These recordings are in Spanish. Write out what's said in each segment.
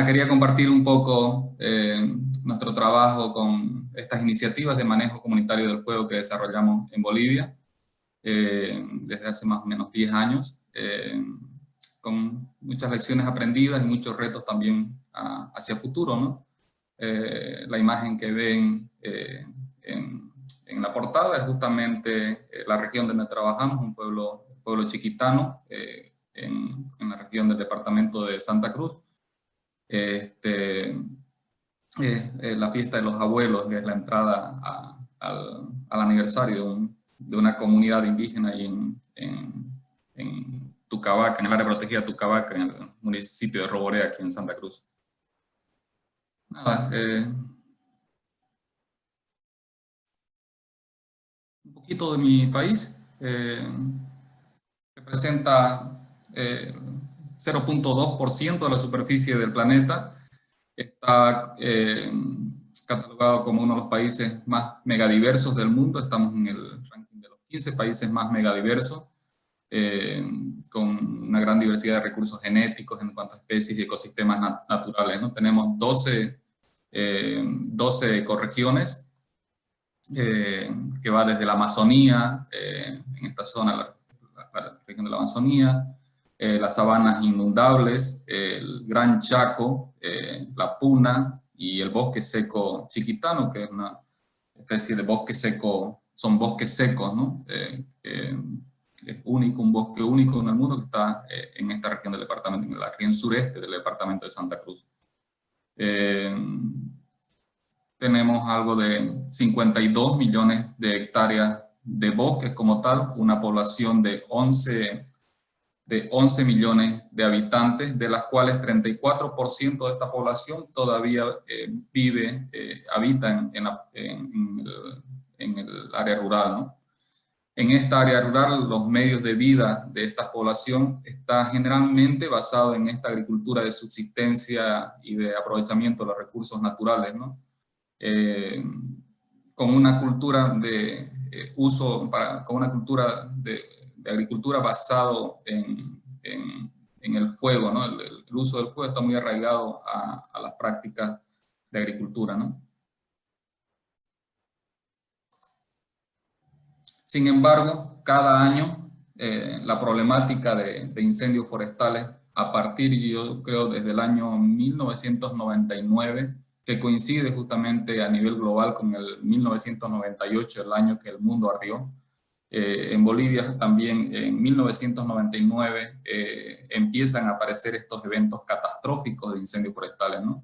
Nada, quería compartir un poco nuestro trabajo con estas iniciativas de manejo comunitario del fuego que desarrollamos en Bolivia desde hace más o menos 10 años, con muchas lecciones aprendidas y muchos retos también hacia futuro, ¿no? La imagen que ven en la portada es justamente la región donde trabajamos, un pueblo chiquitano, en la región del departamento de Santa Cruz. La fiesta de los abuelos, que es la entrada al aniversario de una comunidad indígena ahí en Tucabaca, en el área protegida de Tucabaca, en el municipio de Roboré, aquí en Santa Cruz. Nada, un poquito de mi país. Representa 0.2% de la superficie del planeta. Está catalogado como uno de los países más megadiversos del mundo. Estamos en el ranking de los 15 países más megadiversos, con una gran diversidad de recursos genéticos en cuanto a especies y ecosistemas naturales, ¿no? Tenemos 12 ecorregiones, que va desde la Amazonía, en esta zona, la región de la Amazonía, las sabanas inundables, el Gran Chaco, la Puna y el bosque seco chiquitano, que es una especie de bosque seco, son bosques secos, ¿no? Es único, un bosque único en el mundo que está en esta región del departamento, en la región sureste del departamento de Santa Cruz. Tenemos algo de 52 millones de hectáreas de bosques como tal, una población de 11 millones de habitantes, de las cuales 34% de esta población todavía habita en el área rural, ¿no? En esta área rural, los medios de vida de esta población está generalmente basado en esta agricultura de subsistencia y de aprovechamiento de los recursos naturales, ¿no? Con una cultura de con una cultura de agricultura basado en el fuego, ¿no? El uso del fuego está muy arraigado a las prácticas de agricultura, ¿no? Sin embargo, cada año la problemática de incendios forestales, a partir, yo creo, desde el año 1999, que coincide justamente a nivel global con el 1998, el año que el mundo ardió. En Bolivia también en 1999 empiezan a aparecer estos eventos catastróficos de incendios forestales, ¿no?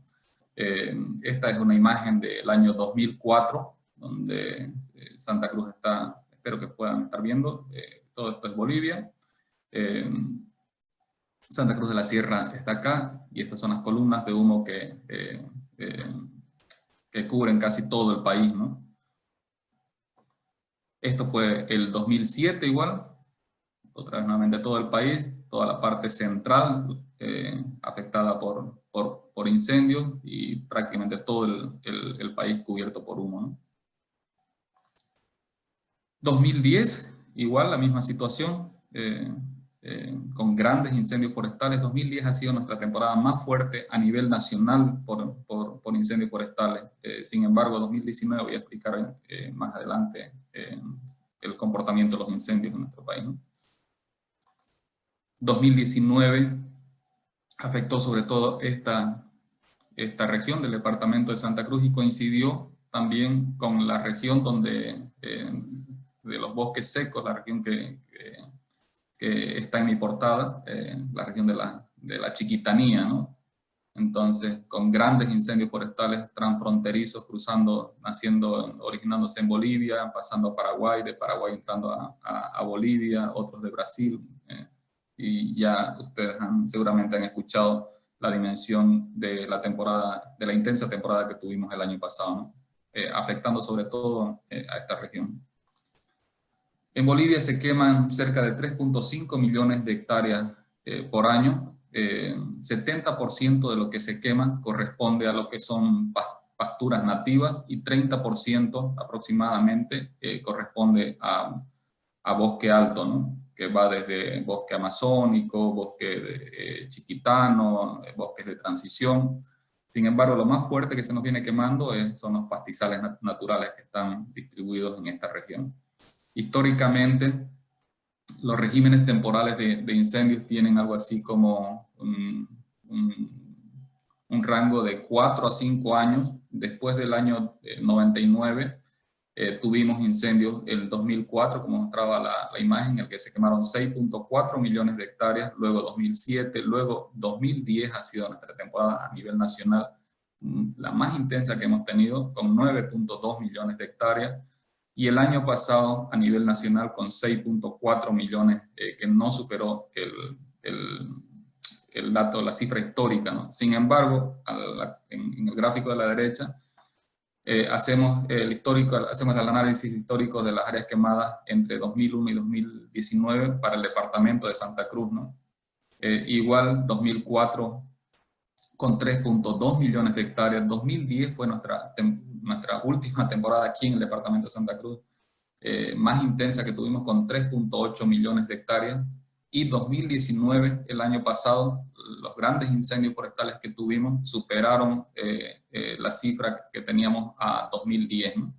Esta es una imagen del año 2004, donde Santa Cruz está, espero que puedan estar viendo, todo esto es Bolivia. Santa Cruz de la Sierra está acá, y estas son las columnas de humo que cubren casi todo el país, ¿no? Esto fue el 2007 igual, otra vez nuevamente todo el país, toda la parte central afectada por incendios, y prácticamente todo el país cubierto por humo, ¿no? 2010, igual la misma situación, con grandes incendios forestales. 2010 ha sido nuestra temporada más fuerte a nivel nacional por incendios forestales. Sin embargo, 2019 voy a explicar más adelante el comportamiento de los incendios en nuestro país, ¿no? 2019 afectó sobre todo esta región del departamento de Santa Cruz, y coincidió también con la región de los bosques secos, la región que está en mi portada, la región de la Chiquitanía, ¿no? Entonces, con grandes incendios forestales transfronterizos originándose en Bolivia, pasando a Paraguay, de Paraguay entrando a Bolivia, otros de Brasil, y ya ustedes seguramente han escuchado la dimensión de la intensa temporada que tuvimos el año pasado, ¿no? Afectando sobre todo a esta región. En Bolivia se queman cerca de 3.5 millones de hectáreas por año. 70% de lo que se quema corresponde a lo que son pasturas nativas, y 30% aproximadamente corresponde a bosque alto, ¿no? Que va bosque amazónico, bosque chiquitano, bosques de transición. Sin embargo, lo más fuerte que se nos viene quemando son los pastizales naturales que están distribuidos en esta región. Históricamente, los regímenes temporales de incendios tienen algo así como un rango de 4 a 5 años. Después del año 99, tuvimos incendios en el 2004, como mostraba la imagen, en el que se quemaron 6.4 millones de hectáreas, luego 2007, luego 2010 ha sido nuestra temporada a nivel nacional la más intensa que hemos tenido, con 9.2 millones de hectáreas, y el año pasado a nivel nacional con 6.4 millones, que no superó el dato, la cifra histórica, ¿no? Sin embargo, en el gráfico de la derecha, hacemos el análisis histórico de las áreas quemadas entre 2001 y 2019 para el departamento de Santa Cruz, ¿no? Igual 2004 con 3.2 millones de hectáreas, 2010 fue nuestra última temporada aquí en el departamento de Santa Cruz, más intensa que tuvimos, con 3.8 millones de hectáreas, y 2019, el año pasado, los grandes incendios forestales que tuvimos superaron la cifra que teníamos a 2010, ¿no?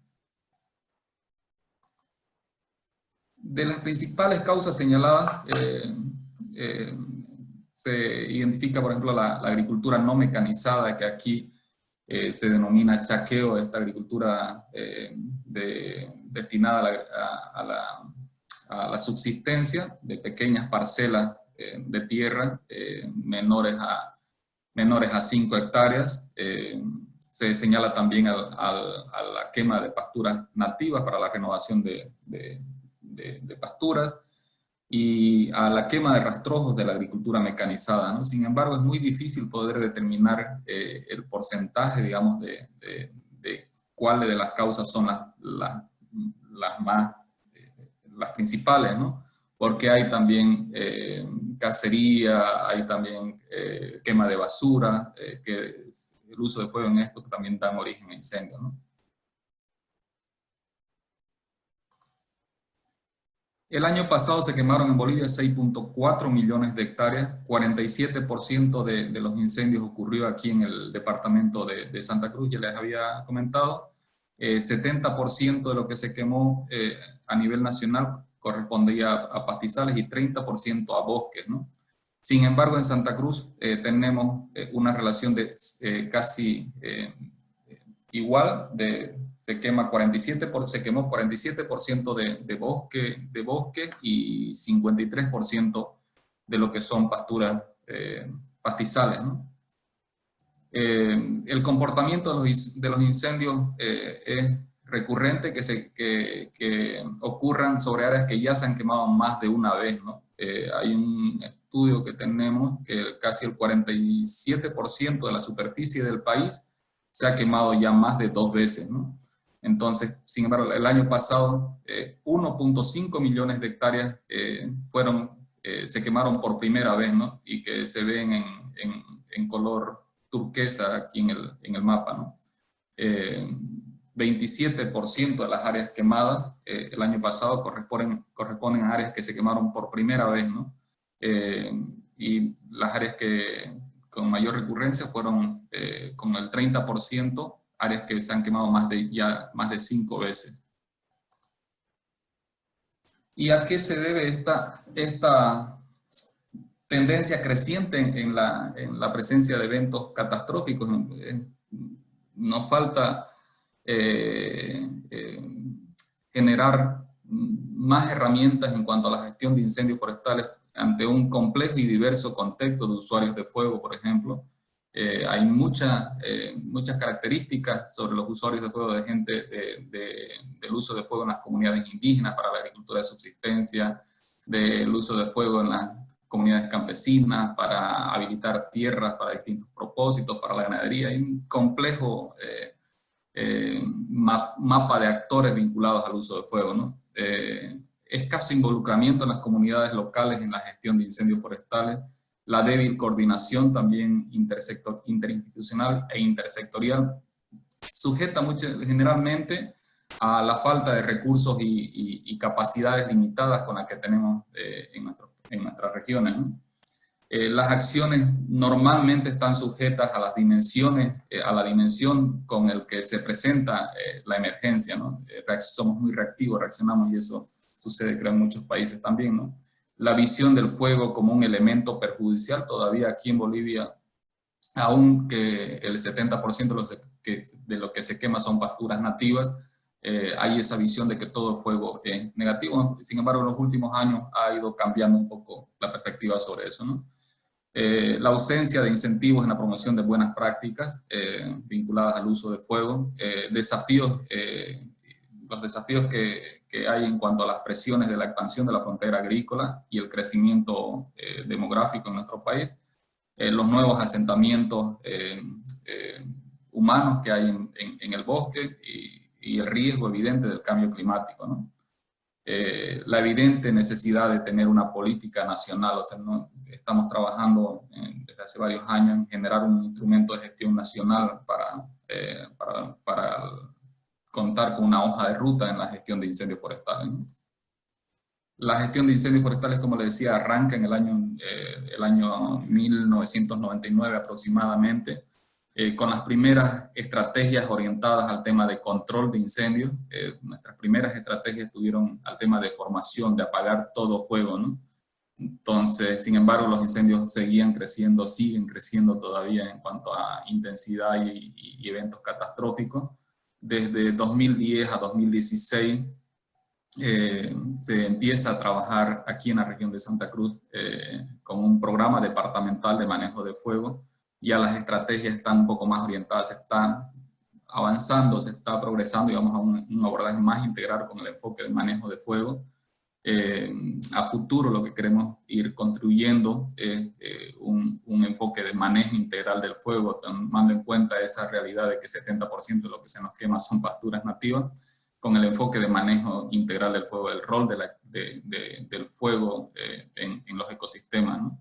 De las principales causas señaladas, se identifica, por ejemplo, la agricultura no mecanizada, que aquí se denomina chaqueo, esta agricultura destinada a la subsistencia de pequeñas parcelas de tierra menores a 5 hectáreas. Se señala también a la quema de pasturas nativas para la renovación de pasturas, y a la quema de rastrojos de la agricultura mecanizada, ¿no? Sin embargo, es muy difícil poder determinar el porcentaje, digamos, de cuáles de las causas son las principales, ¿no? Porque hay también cacería, hay también quema de basura, que el uso de fuego en esto también da origen a incendios, ¿no? El año pasado se quemaron en Bolivia 6.4 millones de hectáreas, 47% de los incendios ocurrió aquí en el departamento de Santa Cruz, ya les había comentado. 70% de lo que se quemó a nivel nacional correspondía a pastizales y 30% a bosques, ¿no? Sin embargo, en Santa Cruz tenemos una relación de casi igual, se quemó 47% de bosque y 53% de lo que son pasturas pastizales, ¿no? El comportamiento de los incendios es recurrente, que ocurran sobre áreas que ya se han quemado más de una vez, ¿no? Hay un estudio que tenemos que casi el 47% de la superficie del país se ha quemado ya más de 2 veces, ¿no? Entonces, sin embargo, el año pasado 1.5 millones de hectáreas se quemaron por primera vez, ¿no? Y que se ven en color turquesa aquí en el mapa, ¿no? 27% de las áreas quemadas el año pasado corresponden a áreas que se quemaron por primera vez, ¿no? Y las áreas que con mayor recurrencia fueron con el 30%, áreas que se han quemado más de 5 veces. ¿Y a qué se debe esta tendencia creciente en la presencia de eventos catastróficos? Nos falta generar más herramientas en cuanto a la gestión de incendios forestales ante un complejo y diverso contexto de usuarios de fuego, por ejemplo. Hay muchas características sobre los usuarios de fuego de gente del uso de fuego en las comunidades indígenas para la agricultura de subsistencia, del uso de fuego en las comunidades campesinas para habilitar tierras para distintos propósitos, para la ganadería. Hay un complejo mapa de actores vinculados al uso de fuego, ¿no? Escaso involucramiento en las comunidades locales en la gestión de incendios forestales, la débil coordinación también interinstitucional e intersectorial, sujeta generalmente a la falta de recursos y capacidades limitadas con las que tenemos en nuestras regiones, ¿no? Las acciones normalmente están sujetas a las dimensiones, a la dimensión con el que se presenta la emergencia, ¿no? Somos muy reactivos, reaccionamos, y eso sucede, creo, en muchos países también, ¿no? La visión del fuego como un elemento perjudicial, todavía aquí en Bolivia, aunque el 70% de lo que se quema son pasturas nativas, hay esa visión de que todo fuego es negativo. Sin embargo, en los últimos años ha ido cambiando un poco la perspectiva sobre eso, ¿no? La ausencia de incentivos en la promoción de buenas prácticas vinculadas al uso de fuego, los desafíos que hay en cuanto a las presiones de la expansión de la frontera agrícola y el crecimiento demográfico en nuestro país, los nuevos asentamientos humanos que hay en el bosque y el riesgo evidente del cambio climático, ¿no? La evidente necesidad de tener una política nacional, o sea, no, estamos trabajando desde hace varios años en generar un instrumento de gestión nacional para contar con una hoja de ruta en la gestión de incendios forestales, ¿no? La gestión de incendios forestales, como les decía, arranca en el año 1999 aproximadamente, con las primeras estrategias orientadas al tema de control de incendios. Nuestras primeras estrategias estuvieron al tema de formación, de apagar todo fuego, ¿no? Entonces, sin embargo, los incendios seguían creciendo, siguen creciendo todavía en cuanto a intensidad y eventos catastróficos. Desde 2010 a 2016 se empieza a trabajar aquí en la región de Santa Cruz con un programa departamental de manejo de fuego. Ya las estrategias están un poco más orientadas, se están avanzando, se está progresando y vamos a un abordaje más integral con el enfoque de manejo de fuego. A futuro lo que queremos ir construyendo es un enfoque de manejo integral del fuego, tomando en cuenta esa realidad de que 70% de lo que se nos quema son pasturas nativas, con el enfoque de manejo integral del fuego, el rol del fuego en los ecosistemas, ¿no?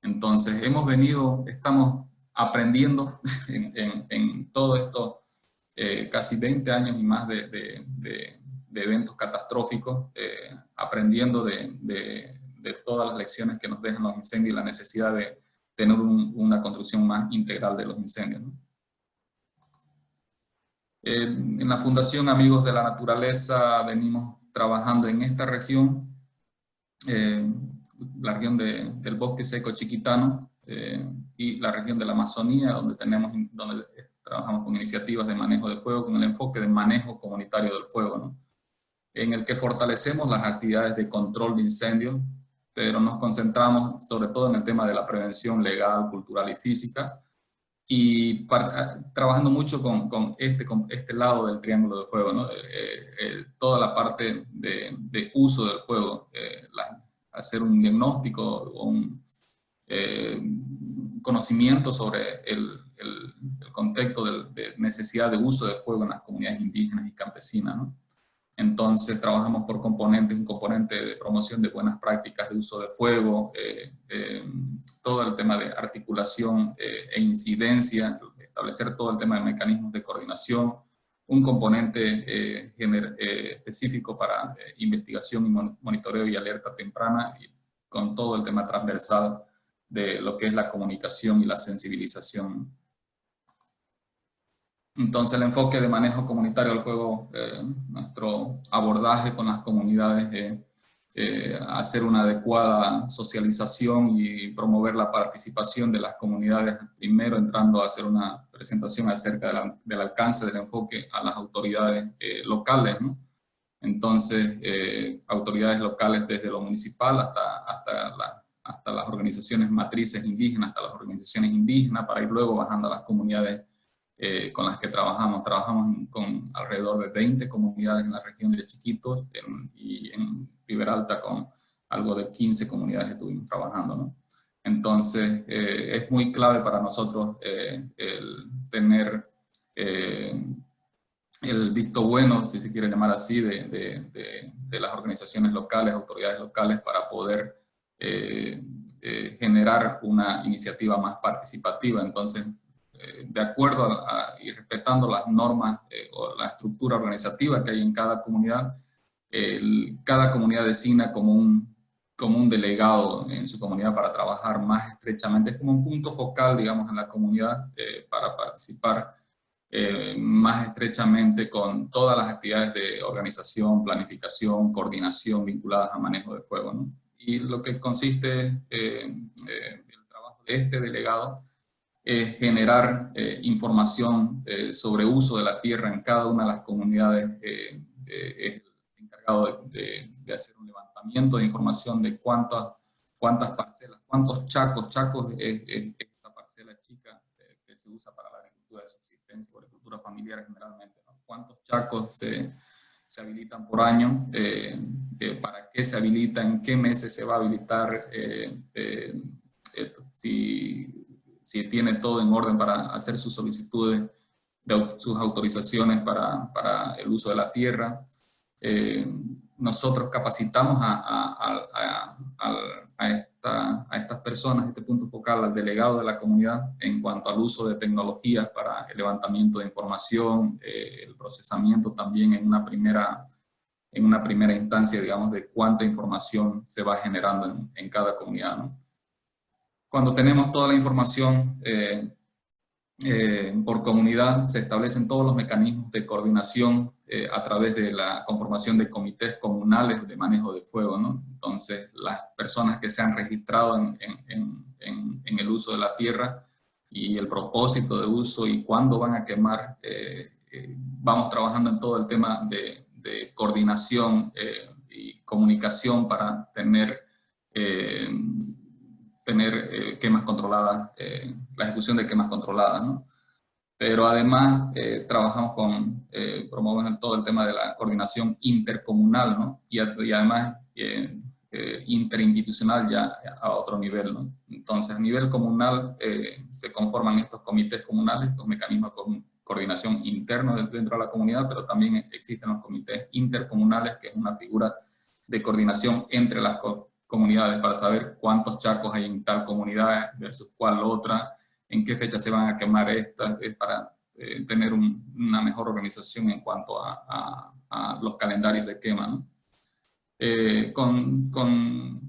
Entonces estamos aprendiendo en todo esto, casi 20 años y más de eventos catastróficos, aprendiendo de todas las lecciones que nos dejan los incendios y la necesidad de tener una construcción más integral de los incendios, ¿no? En la Fundación Amigos de la Naturaleza venimos trabajando en esta región, la región del bosque seco chiquitano y la región de la Amazonía, donde trabajamos con iniciativas de manejo de fuego, con el enfoque de manejo comunitario del fuego, ¿no? En el que fortalecemos las actividades de control de incendios, pero nos concentramos sobre todo en el tema de la prevención legal, cultural y física, y trabajando mucho con este lado del triángulo de fuego, ¿no? Toda la parte de uso del fuego, hacer un diagnóstico o un conocimiento sobre el contexto de necesidad de uso de fuego en las comunidades indígenas y campesinas, ¿no? Entonces trabajamos por componentes, un componente de promoción de buenas prácticas de uso de fuego, todo el tema de articulación e incidencia, establecer todo el tema de mecanismos de coordinación, un componente específico para investigación y monitoreo y alerta temprana, y con todo el tema transversal de lo que es la comunicación y la sensibilización. Entonces el enfoque de manejo comunitario del fuego, nuestro abordaje con las comunidades es hacer una adecuada socialización y promover la participación de las comunidades, primero entrando a hacer una presentación acerca del alcance del enfoque a las autoridades locales, ¿no? Entonces, autoridades locales desde lo municipal hasta las organizaciones matrices indígenas, hasta las organizaciones indígenas, para ir luego bajando a las comunidades con las que trabajamos. Trabajamos con alrededor de 20 comunidades en la región de Chiquitos y en Ribera Alta con algo de 15 comunidades que estuvimos trabajando, ¿no? Entonces, es muy clave para nosotros el tener el visto bueno, si se quiere llamar así, de las organizaciones locales, autoridades locales, para poder generar una iniciativa más participativa. Entonces, de acuerdo y respetando las normas o la estructura organizativa que hay en cada comunidad designa como como un delegado en su comunidad para trabajar más estrechamente. Es como un punto focal, digamos, en la comunidad para participar más estrechamente con todas las actividades de organización, planificación, coordinación vinculadas a manejo de fuego, ¿no? Y lo que consiste el trabajo de este delegado es generar información sobre uso de la tierra en cada una de las comunidades. Es encargado de hacer un levantamiento de información de cuántas parcelas, cuántos chacos es esta parcela chica que se usa para la agricultura de subsistencia o agricultura familiar generalmente, ¿no? Cuántos chacos se habilitan por año, para qué se habilita, en qué meses se va a habilitar, si tiene todo en orden para hacer sus solicitudes, sus autorizaciones para el uso de la tierra. Nosotros capacitamos a estas personas, este punto focal, al delegado de la comunidad en cuanto al uso de tecnologías para el levantamiento de información, el procesamiento también en una primera instancia, digamos, de cuánta información se va generando en cada comunidad, ¿no? Cuando tenemos toda la información por comunidad, se establecen todos los mecanismos de coordinación a través de la conformación de comités comunales de manejo de fuego, ¿no? Entonces, las personas que se han registrado en el uso de la tierra y el propósito de uso y cuándo van a quemar, vamos trabajando en todo el tema de coordinación y comunicación para tener quemas controladas, la ejecución de quemas controladas, ¿no? Pero además trabajamos promovemos todo el tema de la coordinación intercomunal, ¿no? Y además interinstitucional ya a otro nivel, ¿no? Entonces, a nivel comunal se conforman estos comités comunales, los mecanismos de coordinación internos dentro de la comunidad, pero también existen los comités intercomunales, que es una figura de coordinación entre las comunidades para saber cuántos chacos hay en tal comunidad versus cuál otra, en qué fecha se van a quemar estas, es para tener una mejor organización en cuanto a los calendarios de quema, ¿no?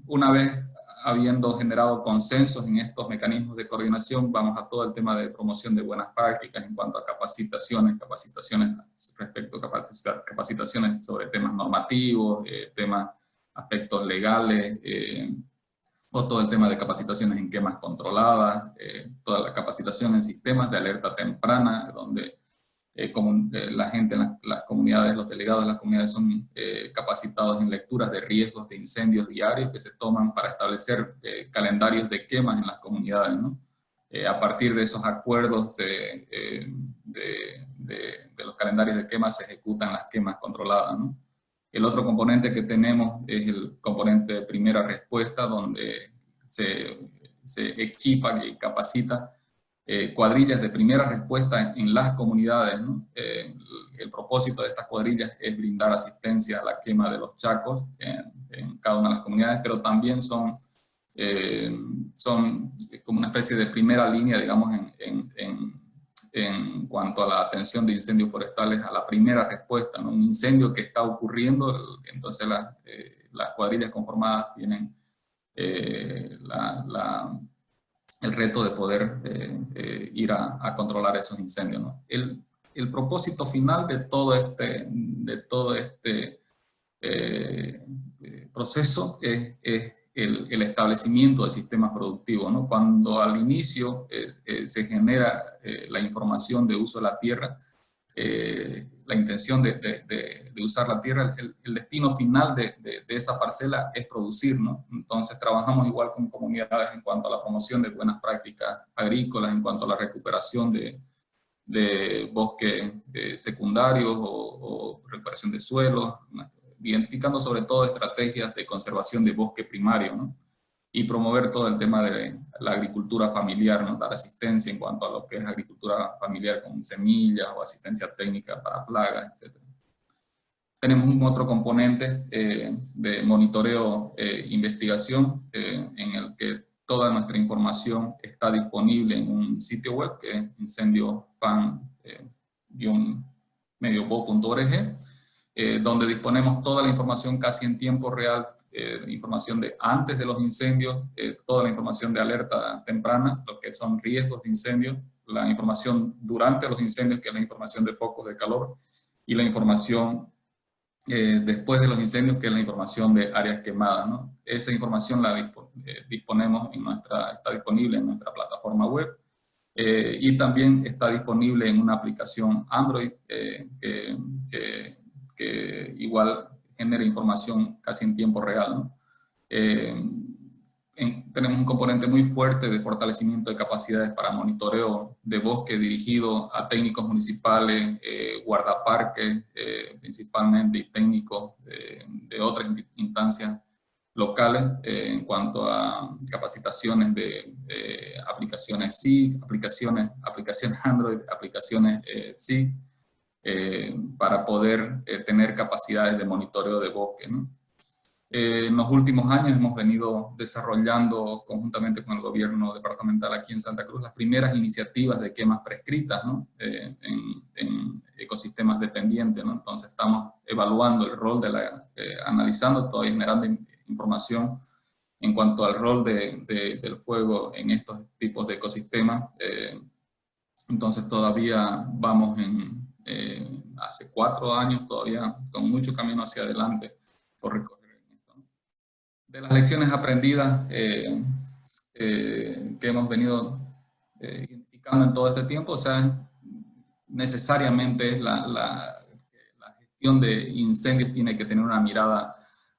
Una vez habiendo generado consensos en estos mecanismos de coordinación, vamos a todo el tema de promoción de buenas prácticas en cuanto a capacitaciones respecto a capacitaciones sobre temas normativos, aspectos legales, o todo el tema de capacitaciones en quemas controladas, toda la capacitación en sistemas de alerta temprana, donde la gente, las comunidades, los delegados de las comunidades son capacitados en lecturas de riesgos de incendios diarios que se toman para establecer calendarios de quemas en las comunidades, ¿no? A partir de esos acuerdos de los calendarios de quemas se ejecutan las quemas controladas, ¿no? El otro componente que tenemos es el componente de primera respuesta, donde se equipa y capacita cuadrillas de primera respuesta en las comunidades, ¿no? El propósito de estas cuadrillas es brindar asistencia a la quema de los chacos en cada una de las comunidades, pero también son como una especie de primera línea, digamos, en cuanto a la atención de incendios forestales, a la primera respuesta, ¿no? Un incendio que está ocurriendo, entonces las cuadrillas conformadas tienen el reto de poder ir a controlar esos incendios, ¿no? El propósito final de todo este proceso es el establecimiento de sistemas productivos, ¿no? Cuando al inicio se genera la información de uso de la tierra, la intención de usar la tierra, el destino final de esa parcela es producir, ¿no? Entonces trabajamos igual con comunidades en cuanto a la promoción de buenas prácticas agrícolas, en cuanto a la recuperación de bosques secundarios o recuperación de suelos, identificando sobre todo estrategias de conservación de bosque primario, ¿no? Y promover todo el tema de la agricultura familiar, ¿no? Dar asistencia en cuanto a lo que es agricultura familiar con semillas o asistencia técnica para plagas, etc. Tenemos un otro componente de monitoreo e investigación en el que toda nuestra información está disponible en un sitio web que es incendiospan-mediobo.org, donde disponemos toda la información casi en tiempo real información de antes de los incendios, toda la información de alerta temprana, lo que son riesgos de incendio, la información durante los incendios, que es la información de focos de calor, y la información después de los incendios, que es la información de áreas quemadas, ¿no? Esa información disponemos está disponible en nuestra plataforma web, y también está disponible en una aplicación Android que igual genera información casi en tiempo real, ¿no? Tenemos un componente muy fuerte de fortalecimiento de capacidades para monitoreo de bosque dirigido a técnicos municipales, guardaparques principalmente, y técnicos de otras instancias locales en cuanto a capacitaciones de aplicaciones SIG, aplicaciones Android, aplicaciones SIG, para poder tener capacidades de monitoreo de bosque, ¿no? En los últimos años hemos venido desarrollando conjuntamente con el gobierno departamental aquí en Santa Cruz las primeras iniciativas de quemas prescritas, ¿no? En ecosistemas dependientes, ¿no? Entonces estamos evaluando el rol analizando, todavía generando información en cuanto al rol del fuego en estos tipos de ecosistemas. Entonces todavía vamos hace 4 años, todavía con mucho camino hacia adelante por recorrer. De las lecciones aprendidas que hemos venido identificando en todo este tiempo, o sea, necesariamente la gestión de incendios tiene que tener una mirada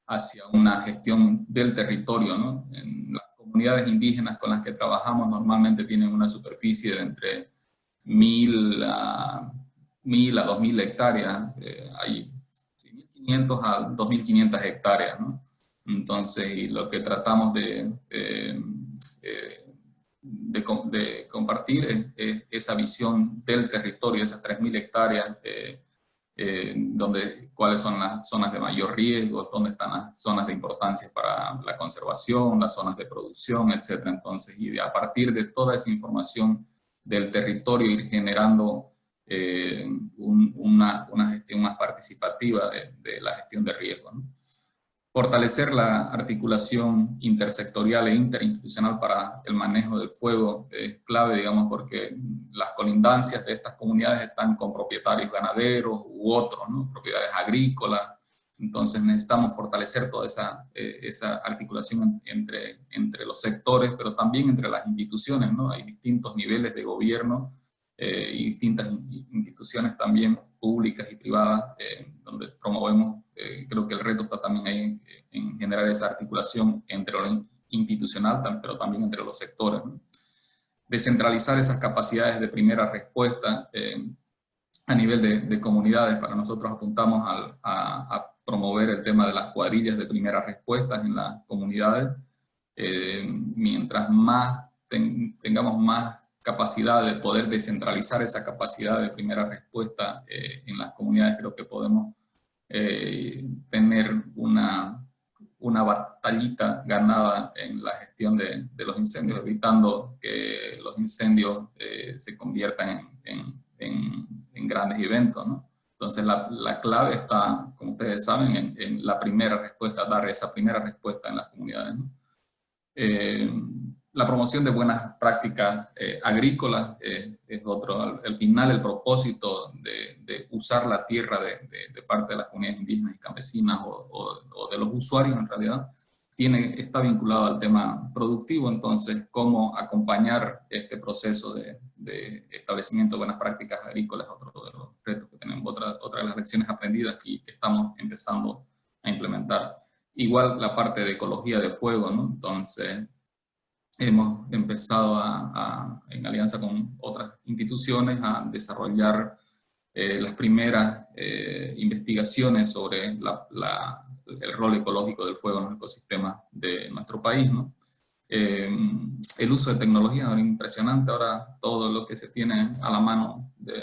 hacia una gestión del territorio, ¿no? En las comunidades indígenas con las que trabajamos normalmente tienen una superficie de entre 1.000 a 2.000 hectáreas, hay 1.500 a 2.500 hectáreas, ¿no? Entonces, y lo que tratamos de compartir es esa visión del territorio, esas 3.000 hectáreas, cuáles son las zonas de mayor riesgo, dónde están las zonas de importancia para la conservación, las zonas de producción, etc. Entonces, y a partir de toda esa información del territorio, ir generando una gestión más participativa de la gestión de riesgo, ¿no? Fortalecer la articulación intersectorial e interinstitucional para el manejo del fuego es clave, digamos, porque las colindancias de estas comunidades están con propietarios ganaderos u otros, ¿no? Propiedades agrícolas. Entonces necesitamos fortalecer toda esa articulación entre los sectores, pero también entre las instituciones, ¿no? Hay distintos niveles de gobierno y distintas instituciones también públicas y privadas donde promovemos. Creo que el reto está también ahí en generar esa articulación entre lo institucional, pero también entre los sectores, ¿no? Descentralizar esas capacidades de primera respuesta a nivel de comunidades. Para nosotros apuntamos a promover el tema de las cuadrillas de primera respuesta en las comunidades. Mientras más tengamos más capacidad de poder descentralizar esa capacidad de primera respuesta en las comunidades, creo que podemos tener una batallita ganada en la gestión de los incendios, evitando que los incendios se conviertan en grandes eventos, ¿no? Entonces la clave está, como ustedes saben, en la primera respuesta, dar esa primera respuesta en las comunidades, ¿no? La promoción de buenas prácticas agrícolas es otro. Al final, el propósito de usar la tierra de parte de las comunidades indígenas y campesinas o de los usuarios, en realidad, está vinculado al tema productivo. Entonces, cómo acompañar este proceso de establecimiento de buenas prácticas agrícolas es otro de los retos que tenemos, otra de las lecciones aprendidas y que estamos empezando a implementar. Igual la parte de ecología de fuego, ¿no? Entonces, hemos empezado en alianza con otras instituciones a desarrollar las primeras investigaciones sobre el rol ecológico del fuego en los ecosistemas de nuestro país, ¿no? El uso de tecnología es impresionante. Ahora todo lo que se tiene a la mano de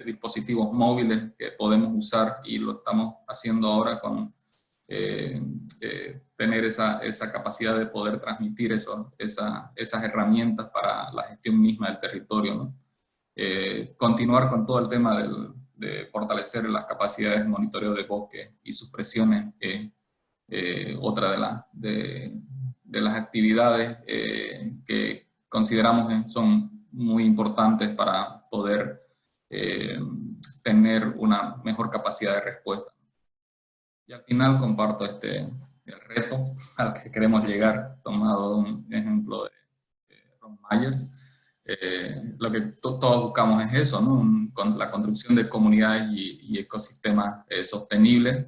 dispositivos móviles que podemos usar, y lo estamos haciendo ahora con tener esa capacidad de poder transmitir esas herramientas para la gestión misma del territorio, ¿no? Continuar con todo el tema de fortalecer las capacidades de monitoreo de bosque y sus presiones otra de las actividades que consideramos que son muy importantes para poder tener una mejor capacidad de respuesta. Y al final comparto el reto al que queremos llegar, tomado un ejemplo de Ron Myers. Lo que todos buscamos es eso, ¿no? Con la construcción de comunidades y ecosistemas sostenibles,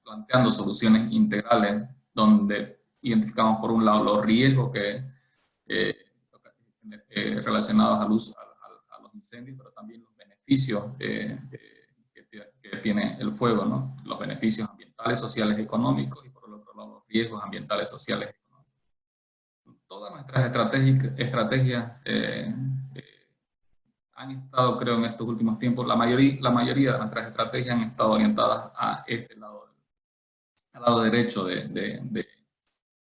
planteando soluciones integrales, donde identificamos por un lado los riesgos relacionados al uso a los incendios, pero también los beneficios que tiene el fuego, ¿no? Los beneficios ambientales, sociales, económicos, y por el otro lado los riesgos ambientales, sociales, económicos. Todas nuestras estrategias han estado, creo, en estos últimos tiempos, la mayoría de nuestras estrategias han estado orientadas a este lado, al lado derecho de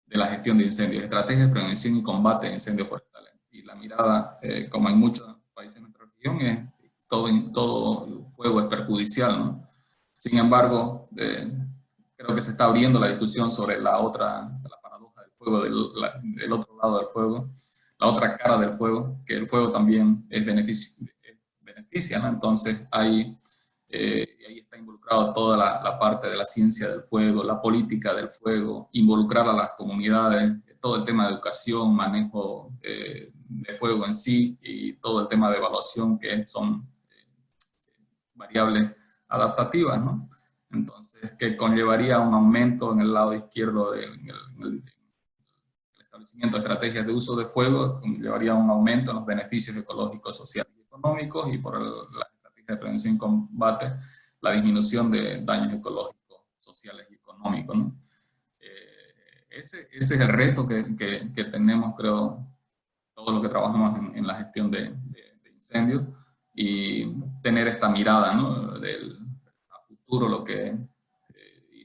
la gestión de incendios, estrategias de prevención y combate de incendios forestales. Y la mirada, como en muchos países de nuestra región, es todo fuego es perjudicial, ¿no? Sin embargo, creo que se está abriendo la discusión sobre la paradoja del fuego, del otro lado del fuego, la otra cara del fuego, que el fuego también beneficia, ¿no? Entonces ahí está involucrado toda la parte de la ciencia del fuego, la política del fuego, involucrar a las comunidades, todo el tema de educación, manejo de fuego en sí, y todo el tema de evaluación, que son variables adaptativas, ¿no? Entonces, que conllevaría un aumento en el lado izquierdo del establecimiento de estrategias de uso de fuego, conllevaría un aumento en los beneficios ecológicos, sociales y económicos, y por la estrategia de prevención y combate, la disminución de daños ecológicos, sociales y económicos, ¿no? Ese es el reto que tenemos, creo, todos los que trabajamos en la gestión de incendios, y tener esta mirada, ¿no? A futuro, lo que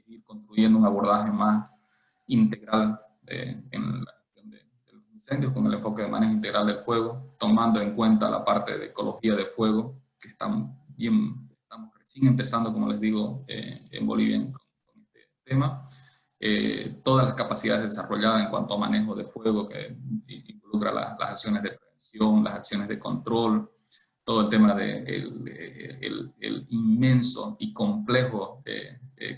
ir construyendo un abordaje más integral en la gestión de los incendios, con el enfoque de manejo integral del fuego, tomando en cuenta la parte de ecología de fuego, que estamos recién empezando, como les digo, en Bolivia con este tema. Todas las capacidades desarrolladas en cuanto a manejo de fuego, que involucra las acciones de prevención, las acciones de control, todo el tema el inmenso y complejo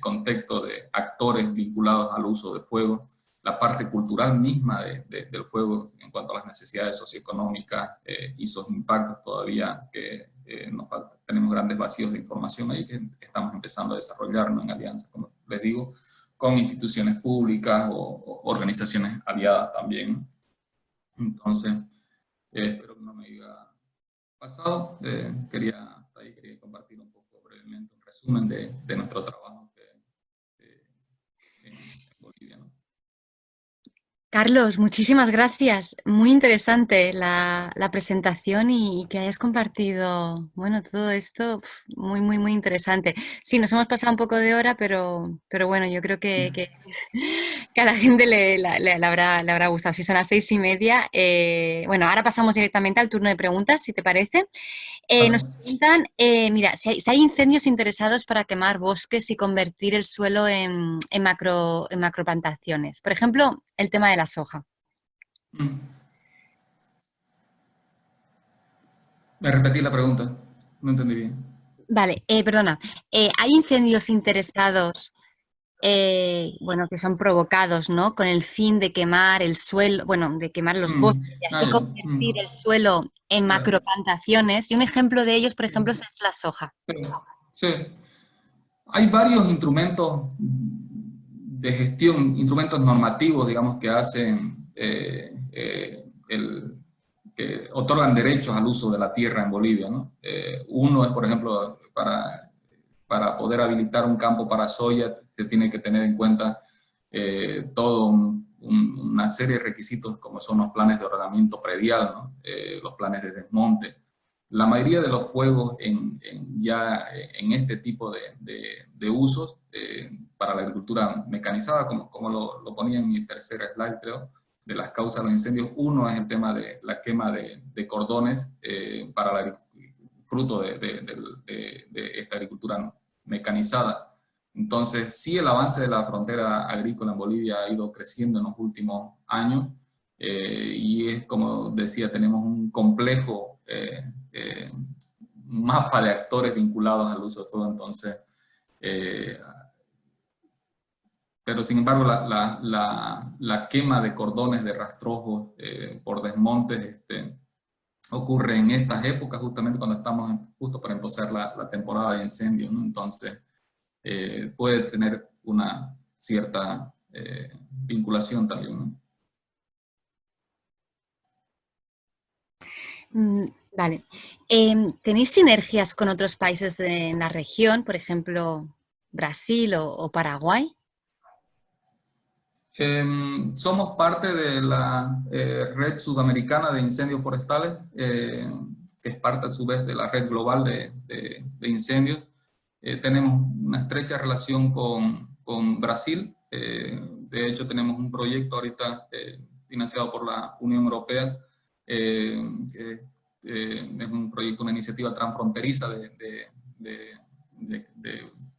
contexto de actores vinculados al uso de fuego, la parte cultural misma del fuego en cuanto a las necesidades socioeconómicas y sus impactos todavía que tenemos grandes vacíos de información ahí que estamos empezando a desarrollarnos en alianza, como les digo, con instituciones públicas o organizaciones aliadas también. Entonces, espero que no me diga pasado. Quería compartir un poco brevemente un resumen de nuestro trabajo en Bolivia, ¿no? Carlos, muchísimas gracias. Muy interesante la presentación y que hayas compartido, bueno, todo esto, muy, muy, muy interesante. Sí, nos hemos pasado un poco de hora, pero bueno, yo creo que a la gente le habrá gustado. Si son las 6:30, bueno, ahora pasamos directamente al turno de preguntas, si te parece. Nos Vale. preguntan, mira, si hay incendios interesados para quemar bosques y convertir el suelo en macroplantaciones. Por ejemplo, el tema de la soja. Me repetí la pregunta, no entendí bien. Vale, perdona. ¿Hay incendios interesados, bueno, que son provocados, ¿no? Con el fin de quemar el suelo, bueno, de quemar los bosques y así Ya. convertir el suelo en Ya. macroplantaciones? Y un ejemplo de ellos, por Sí. ejemplo, es la soja. Sí. Sí. Hay varios instrumentos de gestión, instrumentos normativos, digamos, que hacen, que otorgan derechos al uso de la tierra en Bolivia, ¿no? Uno es, por ejemplo, para poder habilitar un campo para soya, se tiene que tener en cuenta todo una serie de requisitos, como son los planes de ordenamiento predial, ¿no? Los planes de desmonte. La mayoría de los fuegos ya en este tipo de usos para la agricultura mecanizada, como lo ponía en mi tercer slide, creo, de las causas de los incendios, uno es el tema de la quema de cordones para fruto de esta agricultura mecanizada. Entonces, sí, el avance de la frontera agrícola en Bolivia ha ido creciendo en los últimos años, y es como decía, tenemos un complejo mapa de actores vinculados al uso de fuego. Entonces, eh, pero sin embargo la quema de cordones de rastrojos por desmontes ocurre en estas épocas, justamente cuando estamos justo para empezar la temporada de incendios, ¿no? Entonces puede tener una cierta vinculación también, ¿no? Vale. ¿Tenéis sinergias con otros países en la región, por ejemplo, Brasil o Paraguay? Somos parte de la Red Sudamericana de Incendios Forestales, que es parte a su vez de la Red Global de Incendios. Tenemos una estrecha relación con Brasil. De hecho, tenemos un proyecto ahorita financiado por la Unión Europea, que es un proyecto, una iniciativa transfronteriza de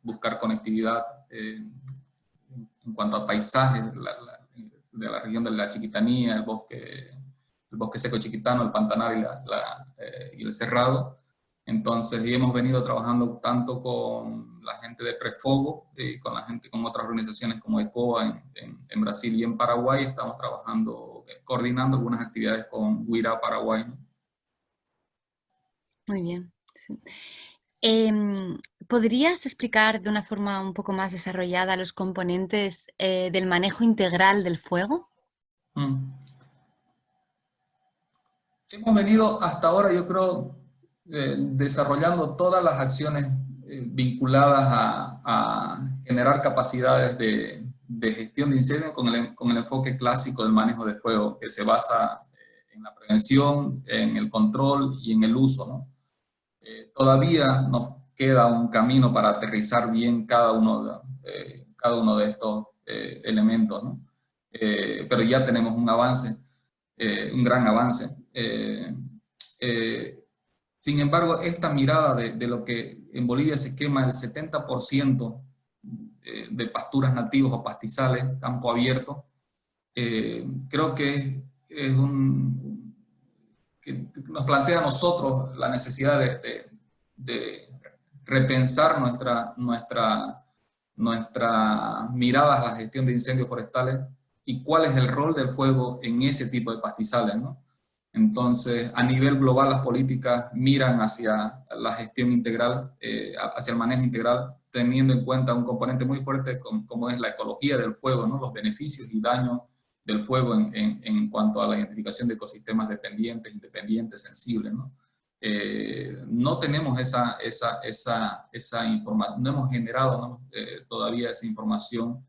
buscar conectividad en cuanto a paisajes de la región de la Chiquitanía, el bosque seco chiquitano, el pantanal y el cerrado. Entonces, y hemos venido trabajando tanto con la gente de Prefogo y con la gente, con otras organizaciones como ECOA en Brasil y en Paraguay. Estamos trabajando, coordinando algunas actividades con WIRA Paraguay, ¿no? Muy bien. Sí. ¿Podrías explicar de una forma un poco más desarrollada los componentes del manejo integral del fuego? Mm. Hemos venido hasta ahora, yo creo, desarrollando todas las acciones vinculadas a generar capacidades de gestión de incendios con el enfoque clásico del manejo de fuego, que se basa en la prevención, en el control y en el uso, ¿no? Todavía nos queda un camino para aterrizar bien cada uno de estos elementos, ¿no? Pero ya tenemos un avance, un gran avance. Sin embargo, esta mirada de lo que en Bolivia se quema el 70% de pasturas nativos o pastizales, campo abierto, creo que que nos plantea a nosotros la necesidad de repensar nuestra mirada a la gestión de incendios forestales y cuál es el rol del fuego en ese tipo de pastizales, ¿no? Entonces, a nivel global, las políticas miran hacia la gestión integral, hacia el manejo integral, teniendo en cuenta un componente muy fuerte como es la ecología del fuego, ¿no? Los beneficios y daños del fuego en cuanto a la identificación de ecosistemas dependientes, independientes, sensibles, ¿no? No tenemos esa información, no hemos generado, ¿no? Todavía esa información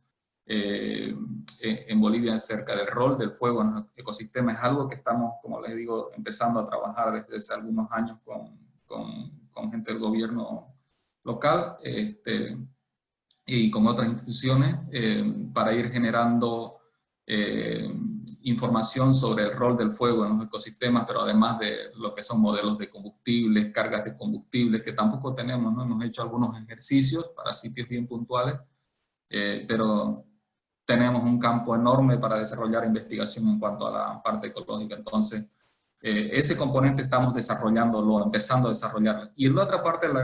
en Bolivia acerca del rol del fuego en los ecosistemas. Es algo que estamos, como les digo, empezando a trabajar desde hace algunos años con gente del gobierno local y con otras instituciones para ir generando información sobre el rol del fuego en los ecosistemas, pero además de lo que son modelos de combustibles, cargas de combustibles, que tampoco tenemos, ¿no? Hemos hecho algunos ejercicios para sitios bien puntuales, pero tenemos un campo enorme para desarrollar investigación en cuanto a la parte ecológica. Entonces, ese componente estamos desarrollándolo, empezando a desarrollarlo. Y la otra parte, el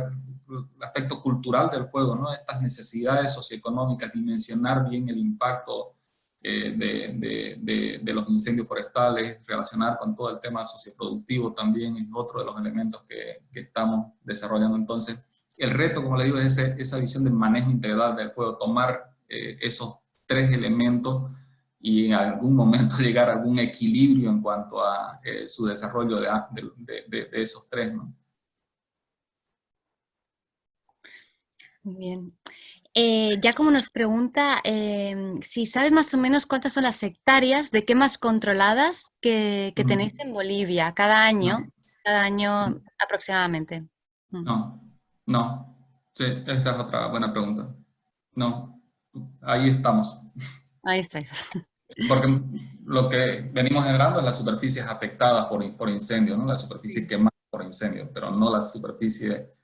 aspecto cultural del fuego, ¿no? Estas necesidades socioeconómicas, dimensionar bien el impacto de los incendios forestales, relacionar con todo el tema socioproductivo también es otro de los elementos que estamos desarrollando. Entonces, el reto, como le digo, es esa visión del manejo integral del fuego, tomar esos tres elementos y en algún momento llegar a algún equilibrio en cuanto a su desarrollo de esos tres, ¿no? Muy bien. Giacomo nos pregunta si sabes más o menos cuántas son las hectáreas de quemas controladas que tenéis en Bolivia cada año aproximadamente. No, no. Sí, esa es otra buena pregunta. No, ahí estamos. Ahí estáis. Porque lo que venimos generando es las superficies afectadas por incendios, ¿no? La superficie quemada por incendios, pero no la superficie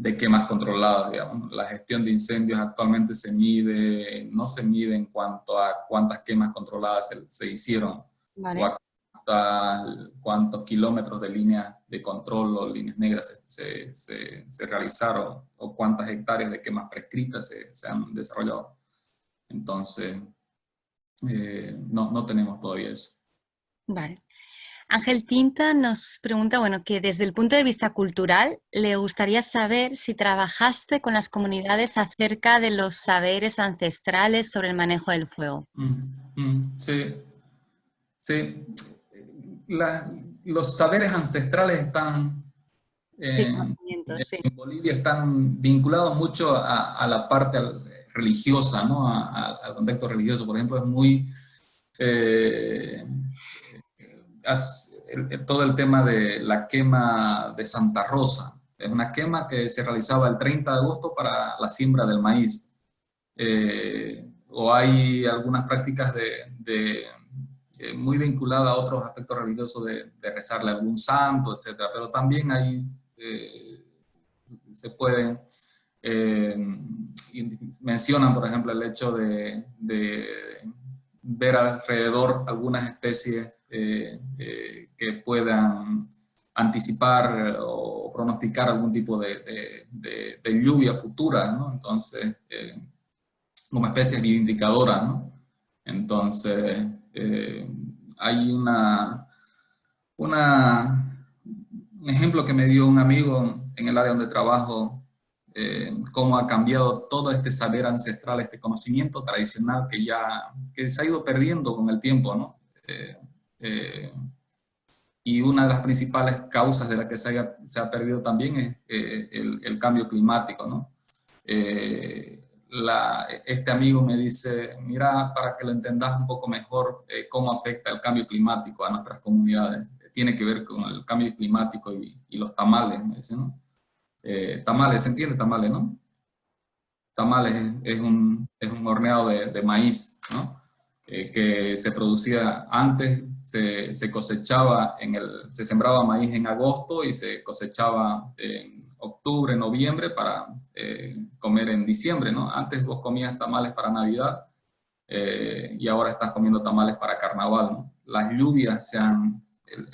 de quemas controladas, digamos. La gestión de incendios actualmente no se mide en cuanto a cuántas quemas controladas se hicieron, o Vale. a cuántos kilómetros de líneas de control o líneas negras se realizaron, o cuántas hectáreas de quemas prescritas se han desarrollado. Entonces, no tenemos todavía eso. Vale. Ángel Tinta nos pregunta, bueno, que desde el punto de vista cultural le gustaría saber si trabajaste con las comunidades acerca de los saberes ancestrales sobre el manejo del fuego. Sí, sí. Los saberes ancestrales están Sí, en conocimientos, sí. Bolivia están vinculados mucho a la parte religiosa, ¿no? Al contexto religioso. Por ejemplo, es muy todo el tema de la quema de Santa Rosa. Es una quema que se realizaba el 30 de agosto para la siembra del maíz. O hay algunas prácticas muy vinculadas a otros aspectos religiosos de rezarle a algún santo, etc. Pero también hay, se pueden, mencionan, por ejemplo, el hecho de ver alrededor algunas especies que puedan anticipar o pronosticar algún tipo de lluvia futura, ¿no? Entonces, como especies indicadoras, ¿no? Entonces, hay un ejemplo que me dio un amigo en el área donde trabajo, cómo ha cambiado todo este saber ancestral, este conocimiento tradicional que se ha ido perdiendo con el tiempo, ¿no? Y una de las principales causas de la que se ha perdido también es el cambio climático, ¿no? Este amigo me dice, mira, para que lo entendas un poco mejor, cómo afecta el cambio climático a nuestras comunidades. Tiene que ver con el cambio climático y los tamales, me dice, ¿no? Tamales, ¿se entiende? Tamales, ¿no? Tamales es un horneado de maíz, ¿no? Que se producía antes, se cosechaba, se sembraba maíz en agosto y se cosechaba en octubre, noviembre para comer en diciembre, ¿no? Antes vos comías tamales para Navidad y ahora estás comiendo tamales para Carnaval, ¿no? Las lluvias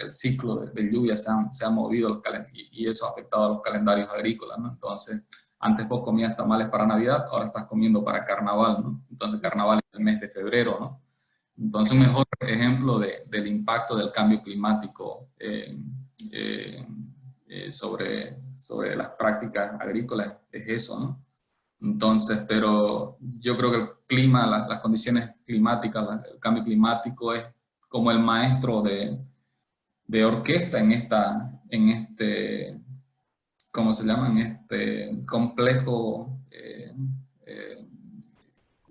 el ciclo de lluvia se ha movido y eso ha afectado a los calendarios agrícolas, ¿no? Entonces, antes vos comías tamales para Navidad, ahora estás comiendo para Carnaval, ¿no? Entonces, Carnaval es el mes de febrero, ¿no? Entonces, un mejor ejemplo del impacto del cambio climático sobre las prácticas agrícolas es eso, ¿no? Entonces, pero yo creo que el clima, las condiciones climáticas, el cambio climático es como el maestro de orquesta en este, ¿cómo se llama? En este complejo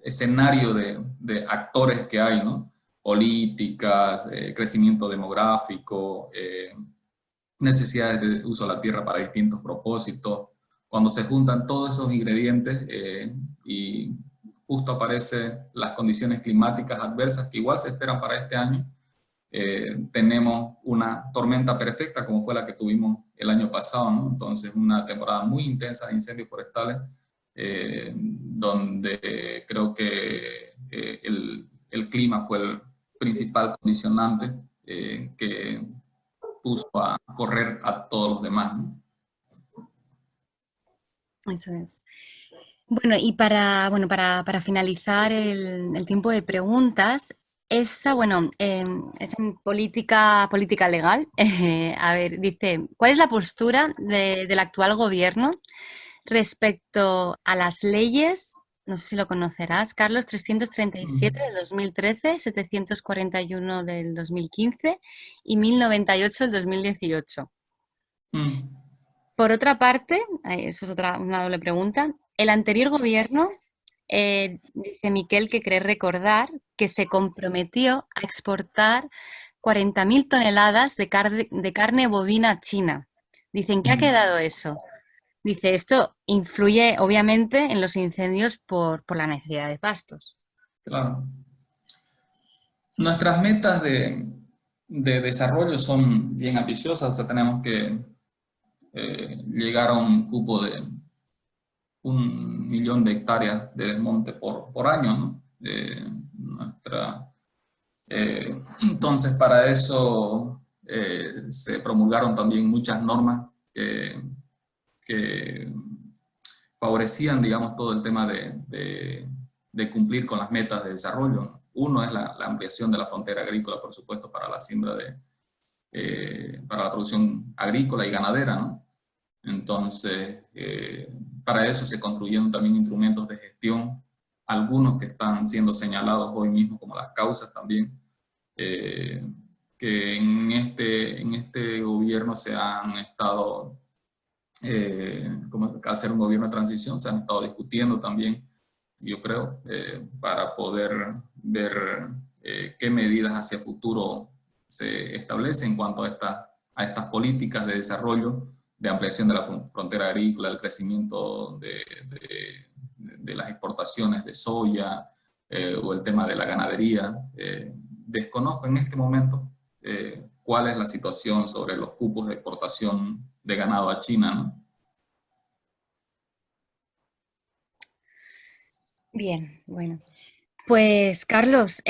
escenario de actores que hay, ¿no? Políticas, crecimiento demográfico, necesidades de uso de la tierra para distintos propósitos. Cuando se juntan todos esos ingredientes y justo aparecen las condiciones climáticas adversas que igual se esperan para este año, tenemos una tormenta perfecta como fue la que tuvimos el año pasado, ¿no? Entonces una temporada muy intensa de incendios forestales, donde creo que el clima fue el principal condicionante que puso a correr a todos los demás, ¿no? Eso es. Bueno, y para finalizar el tiempo de preguntas, esta, bueno, es en política legal. A ver, dice, ¿cuál es la postura del actual gobierno respecto a las leyes, no sé si lo conocerás, Carlos, 337 del 2013, 741 del 2015 y 1098 del 2018? Mm. Por otra parte, eso es una doble pregunta, el anterior gobierno, dice Miquel que cree recordar que se comprometió a exportar 40.000 toneladas de carne bovina a China. Dicen, ¿qué ha quedado eso? Dice, esto influye obviamente en los incendios por la necesidad de pastos. Claro. Nuestras metas de desarrollo son bien ambiciosas, o sea, tenemos que llegar a un cupo 1 millón de hectáreas de desmonte por año, ¿no? Entonces, para eso se promulgaron también muchas normas que favorecían, digamos, todo el tema de cumplir con las metas de desarrollo. Uno es la ampliación de la frontera agrícola, por supuesto, para la siembra para la producción agrícola y ganadera, ¿no? Entonces, para eso se construyeron también instrumentos de gestión, algunos que están siendo señalados hoy mismo como las causas también, que en este gobierno se han estado, como al ser un gobierno de transición, se han estado discutiendo también, yo creo, para poder ver qué medidas hacia futuro se establecen en cuanto a estas políticas de desarrollo, de ampliación de la frontera agrícola, del crecimiento de las exportaciones de soya, o el tema de la ganadería. Desconozco en este momento cuál es la situación sobre los cupos de exportación de ganado a China, ¿no? Bien, bueno. Pues Carlos,